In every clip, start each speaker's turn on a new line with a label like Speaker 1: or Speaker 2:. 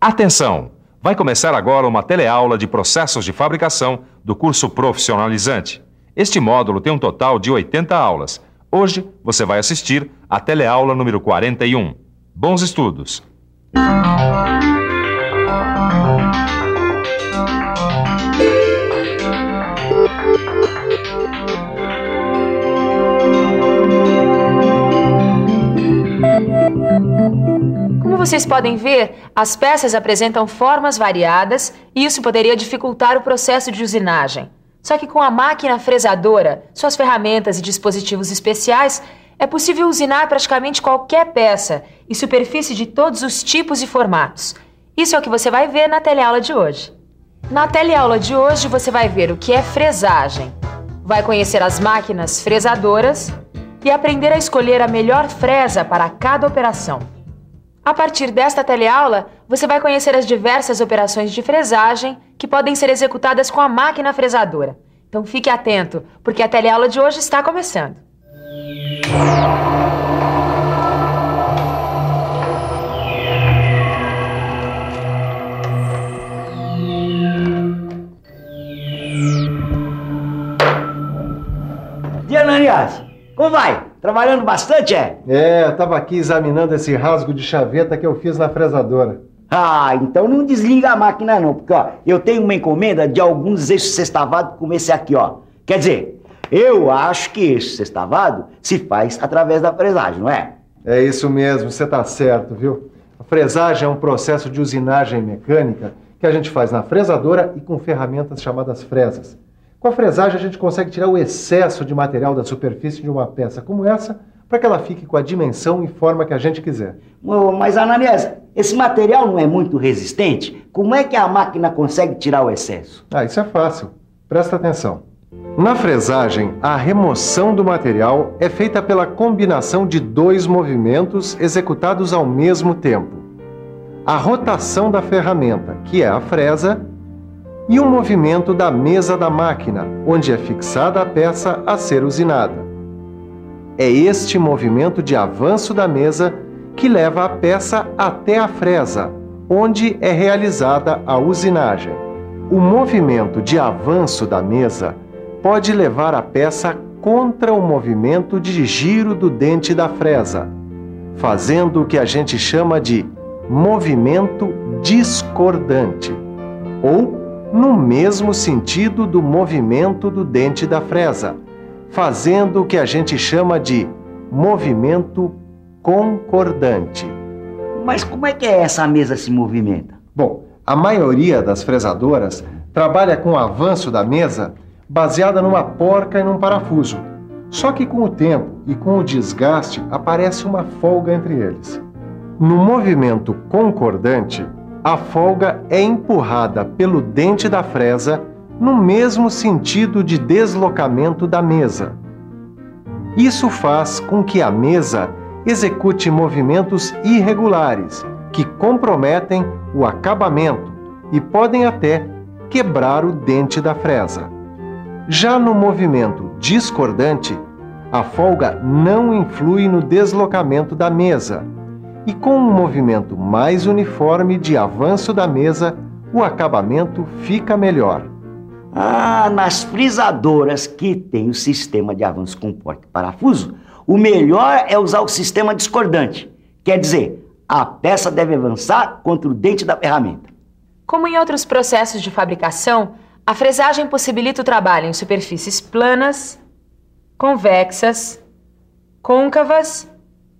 Speaker 1: Atenção! Vai começar agora uma teleaula de processos de fabricação do curso profissionalizante. Este módulo tem um total de 80 aulas. Hoje você vai assistir a teleaula número 41. Bons estudos!
Speaker 2: Como vocês podem ver, as peças apresentam formas variadas e isso poderia dificultar o processo de usinagem. Só que com a máquina fresadora, suas ferramentas e dispositivos especiais, é possível usinar praticamente qualquer peça e superfície de todos os tipos e formatos. Isso é o que você vai ver na teleaula de hoje. Na teleaula de hoje você vai ver o que é fresagem, vai conhecer as máquinas fresadoras e aprender a escolher a melhor fresa para cada operação. A partir desta teleaula, você vai conhecer as diversas operações de fresagem que podem ser executadas com a máquina fresadora. Então fique atento, porque a teleaula de hoje está começando.
Speaker 3: E Ananias, como vai? Trabalhando bastante, é?
Speaker 4: Eu tava aqui examinando esse rasgo de chaveta que eu fiz na fresadora.
Speaker 3: Ah, então não desliga a máquina não, porque ó, eu tenho uma encomenda de alguns eixos sextavados como esse aqui, ó. Quer dizer, eu acho que eixo sextavado se faz através da fresagem, não é?
Speaker 4: É isso mesmo, você tá certo, viu? A fresagem é um processo de usinagem mecânica que a gente faz na fresadora e com ferramentas chamadas fresas. Com a fresagem a gente consegue tirar o excesso de material da superfície de uma peça como essa para que ela fique com a dimensão e forma que a gente quiser.
Speaker 3: Mas Ananias, esse material não é muito resistente? Como é que a máquina consegue tirar o excesso?
Speaker 4: Isso é fácil. Presta atenção. Na fresagem, a remoção do material é feita pela combinação de dois movimentos executados ao mesmo tempo. A rotação da ferramenta, que é a fresa, e o movimento da mesa da máquina, onde é fixada a peça a ser usinada. É este movimento de avanço da mesa que leva a peça até a fresa, onde é realizada a usinagem. O movimento de avanço da mesa pode levar a peça contra o movimento de giro do dente da fresa, fazendo o que a gente chama de movimento discordante, ou no mesmo sentido do movimento do dente da fresa, fazendo o que a gente chama de movimento concordante.
Speaker 3: Mas como é que essa mesa se movimenta?
Speaker 4: Bom, a maioria das fresadoras trabalha com o avanço da mesa baseada numa porca e num parafuso. Só que com o tempo e com o desgaste aparece uma folga entre eles. No movimento concordante, a folga é empurrada pelo dente da fresa no mesmo sentido de deslocamento da mesa. Isso faz com que a mesa execute movimentos irregulares que comprometem o acabamento e podem até quebrar o dente da fresa. Já no movimento discordante, a folga não influi no deslocamento da mesa, e com um movimento mais uniforme de avanço da mesa, o acabamento fica melhor.
Speaker 3: Nas frisadoras que tem o sistema de avanço com porca e parafuso, o melhor é usar o sistema discordante. Quer dizer, a peça deve avançar contra o dente da ferramenta.
Speaker 2: Como em outros processos de fabricação, a fresagem possibilita o trabalho em superfícies planas, convexas, côncavas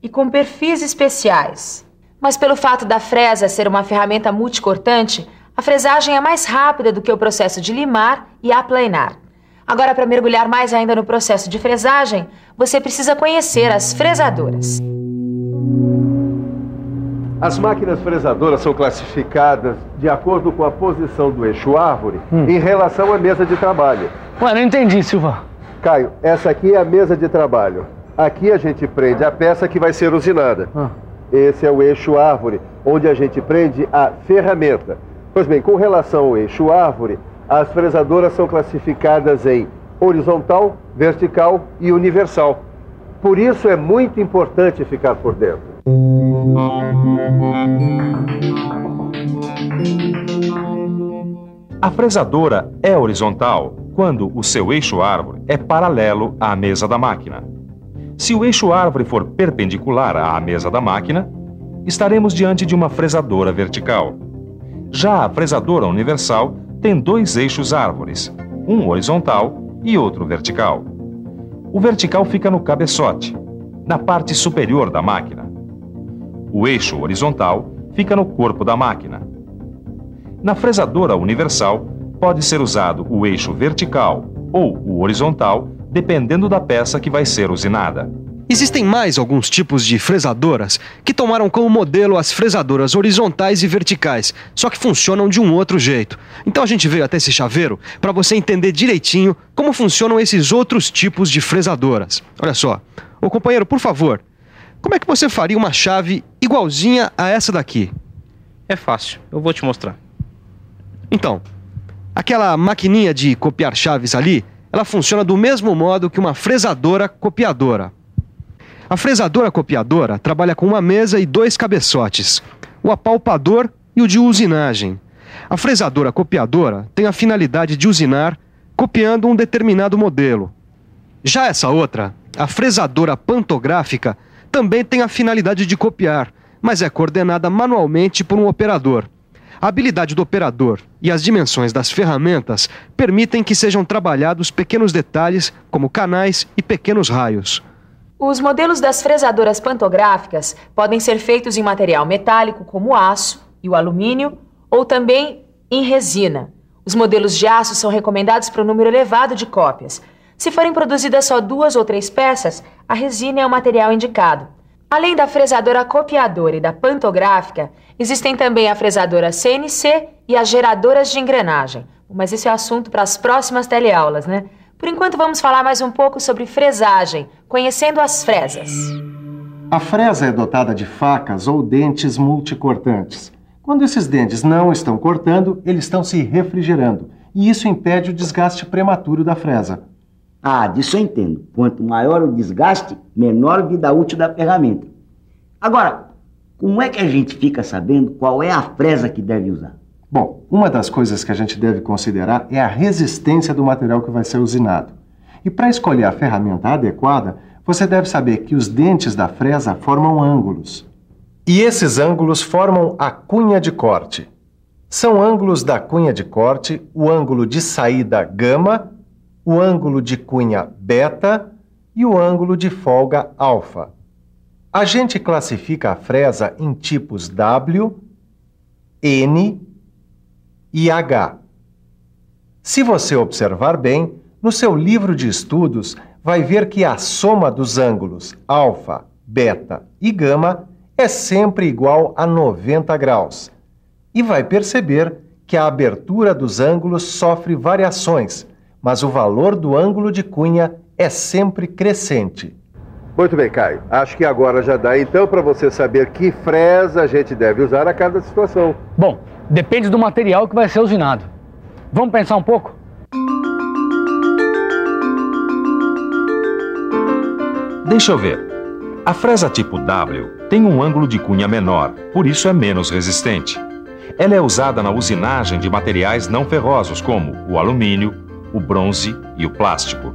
Speaker 2: e com perfis especiais. Mas pelo fato da fresa ser uma ferramenta multicortante, a fresagem é mais rápida do que o processo de limar e aplanar. Agora, para mergulhar mais ainda no processo de fresagem, você precisa conhecer as fresadoras.
Speaker 5: As máquinas fresadoras são classificadas de acordo com a posição do eixo árvore em relação à mesa de trabalho.
Speaker 6: Ué, não entendi, Silva.
Speaker 5: Caio, essa aqui é a mesa de trabalho. Aqui a gente prende a peça que vai ser usinada. Esse é o eixo árvore, onde a gente prende a ferramenta. Pois bem, com relação ao eixo árvore, as fresadoras são classificadas em horizontal, vertical e universal. Por isso é muito importante ficar por dentro.
Speaker 1: A fresadora é horizontal quando o seu eixo árvore é paralelo à mesa da máquina. Se o eixo árvore for perpendicular à mesa da máquina, estaremos diante de uma fresadora vertical. Já a fresadora universal tem dois eixos árvores, um horizontal e outro vertical. O vertical fica no cabeçote, na parte superior da máquina. O eixo horizontal fica no corpo da máquina. Na fresadora universal, pode ser usado o eixo vertical ou o horizontal, dependendo da peça que vai ser usinada.
Speaker 6: Existem mais alguns tipos de fresadoras que tomaram como modelo as fresadoras horizontais e verticais, só que funcionam de um outro jeito. Então a gente veio até esse chaveiro para você entender direitinho como funcionam esses outros tipos de fresadoras. Olha só, ô companheiro, por favor, como é que você faria uma chave igualzinha a essa daqui?
Speaker 7: É fácil, eu vou te mostrar.
Speaker 6: Então, aquela maquininha de copiar chaves ali, ela funciona do mesmo modo que uma fresadora copiadora. A fresadora copiadora trabalha com uma mesa e dois cabeçotes, o apalpador e o de usinagem. A fresadora copiadora tem a finalidade de usinar copiando um determinado modelo. Já essa outra, a fresadora pantográfica, também tem a finalidade de copiar, mas é coordenada manualmente por um operador. A habilidade do operador e as dimensões das ferramentas permitem que sejam trabalhados pequenos detalhes, como canais e pequenos raios.
Speaker 2: Os modelos das fresadoras pantográficas podem ser feitos em material metálico, como o aço e o alumínio, ou também em resina. Os modelos de aço são recomendados para um número elevado de cópias. Se forem produzidas só 2 ou 3 peças, a resina é o material indicado. Além da fresadora copiadora e da pantográfica, existem também a fresadora CNC e as geradoras de engrenagem. Mas esse é assunto para as próximas teleaulas, né? Por enquanto vamos falar mais um pouco sobre fresagem, conhecendo as fresas.
Speaker 4: A fresa é dotada de facas ou dentes multicortantes. Quando esses dentes não estão cortando, eles estão se refrigerando, e isso impede o desgaste prematuro da fresa.
Speaker 3: Ah, disso eu entendo. Quanto maior o desgaste, menor a vida útil da ferramenta. Agora, como é que a gente fica sabendo qual é a fresa que deve usar?
Speaker 4: Bom, uma das coisas que a gente deve considerar é a resistência do material que vai ser usinado. E para escolher a ferramenta adequada, você deve saber que os dentes da fresa formam ângulos. E esses ângulos formam a cunha de corte. São ângulos da cunha de corte, o ângulo de saída gama, o ângulo de cunha beta e o ângulo de folga alfa. A gente classifica a fresa em tipos W, N e H. Se você observar bem, no seu livro de estudos, vai ver que a soma dos ângulos alfa, beta e gama é sempre igual a 90 graus. E vai perceber que a abertura dos ângulos sofre variações, mas o valor do ângulo de cunha é sempre crescente.
Speaker 5: Muito bem, Caio. Acho que agora já dá então para você saber que fresa a gente deve usar a cada situação.
Speaker 8: Bom, depende do material que vai ser usinado. Vamos pensar um pouco?
Speaker 1: Deixa eu ver. A fresa tipo W tem um ângulo de cunha menor, por isso é menos resistente. Ela é usada na usinagem de materiais não ferrosos, como o alumínio, o bronze e o plástico.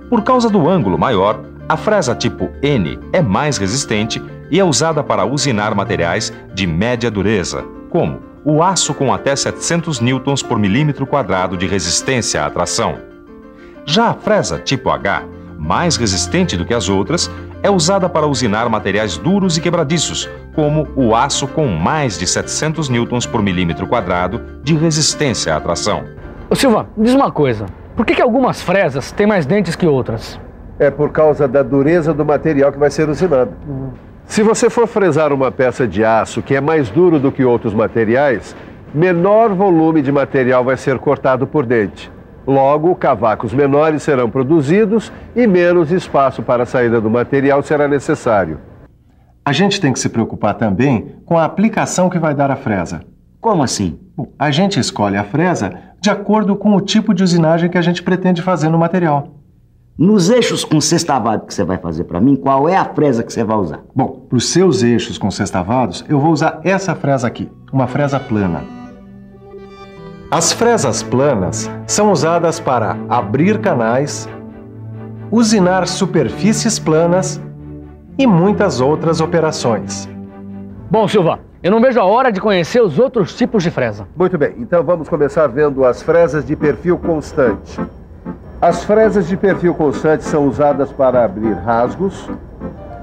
Speaker 1: Por causa do ângulo maior, a fresa tipo N é mais resistente e é usada para usinar materiais de média dureza, como o aço com até 700 newtons por milímetro quadrado de resistência à tração. Já a fresa tipo H, mais resistente do que as outras, é usada para usinar materiais duros e quebradiços, como o aço com mais de 700 newtons por milímetro quadrado de resistência à tração.
Speaker 8: Ô Silva, diz uma coisa. Por que algumas fresas têm mais dentes que outras?
Speaker 5: É por causa da dureza do material que vai ser usinado. Se você for fresar uma peça de aço que é mais duro do que outros materiais, menor volume de material vai ser cortado por dente. Logo, cavacos menores serão produzidos e menos espaço para a saída do material será necessário.
Speaker 4: A gente tem que se preocupar também com a aplicação que vai dar a fresa.
Speaker 3: Como assim?
Speaker 4: Bom, a gente escolhe a fresa de acordo com o tipo de usinagem que a gente pretende fazer no material.
Speaker 3: Nos eixos com sextavado que você vai fazer para mim, qual é a fresa que você vai usar?
Speaker 4: Bom, para os seus eixos com sextavados, eu vou usar essa fresa aqui, uma fresa plana. As fresas planas são usadas para abrir canais, usinar superfícies planas e muitas outras operações.
Speaker 8: Bom, Silva, eu não vejo a hora de conhecer os outros tipos de fresa.
Speaker 5: Muito bem, então vamos começar vendo as fresas de perfil constante. As fresas de perfil constante são usadas para abrir rasgos,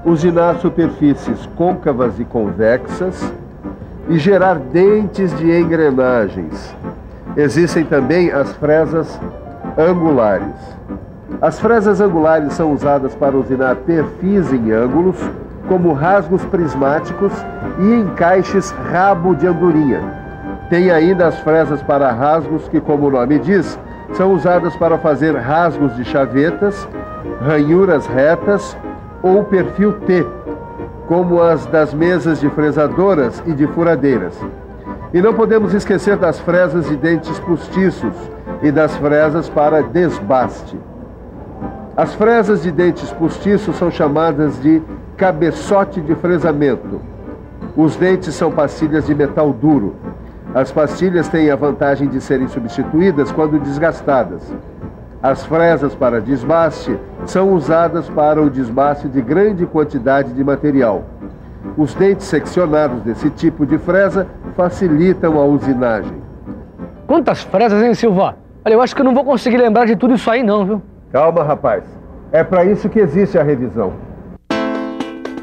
Speaker 5: usinar superfícies côncavas e convexas e gerar dentes de engrenagens. Existem também as fresas angulares. As fresas angulares são usadas para usinar perfis em ângulos, como rasgos prismáticos e encaixes rabo de andorinha. Tem ainda as fresas para rasgos que, como o nome diz, são usadas para fazer rasgos de chavetas, ranhuras retas ou perfil T, como as das mesas de fresadoras e de furadeiras. E não podemos esquecer das fresas de dentes postiços e das fresas para desbaste. As fresas de dentes postiços são chamadas de cabeçote de fresamento. Os dentes são pastilhas de metal duro. As pastilhas têm a vantagem de serem substituídas quando desgastadas. As fresas para desbaste são usadas para o desbaste de grande quantidade de material. Os dentes seccionados desse tipo de fresa facilitam a usinagem.
Speaker 8: Quantas fresas, hein, Silva? Olha, eu acho que eu não vou conseguir lembrar de tudo isso aí não, viu?
Speaker 5: Calma, rapaz. É para isso que existe a revisão.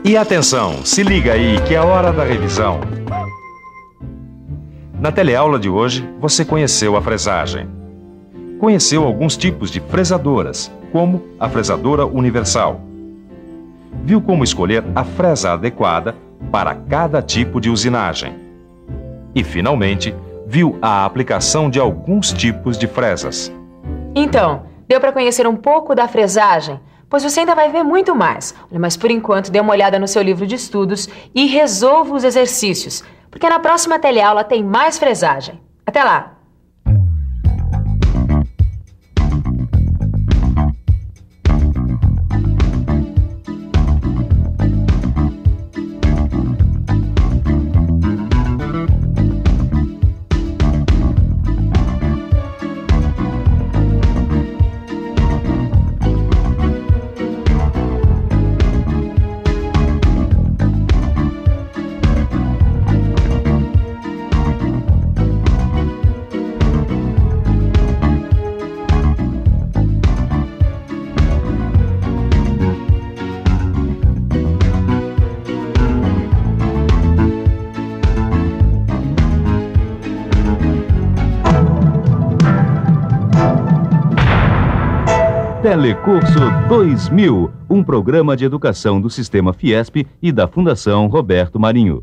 Speaker 1: E atenção, se liga aí que é a hora da revisão. Na teleaula de hoje, você conheceu a fresagem. Conheceu alguns tipos de fresadoras, como a fresadora universal. Viu como escolher a fresa adequada para cada tipo de usinagem. E, finalmente, viu a aplicação de alguns tipos de fresas.
Speaker 2: Então, deu para conhecer um pouco da fresagem? Pois você ainda vai ver muito mais. Mas, por enquanto, dê uma olhada no seu livro de estudos e resolva os exercícios, porque na próxima teleaula tem mais fresagem. Até lá!
Speaker 9: Telecurso 2000, um programa de educação do Sistema Fiesp e da Fundação Roberto Marinho.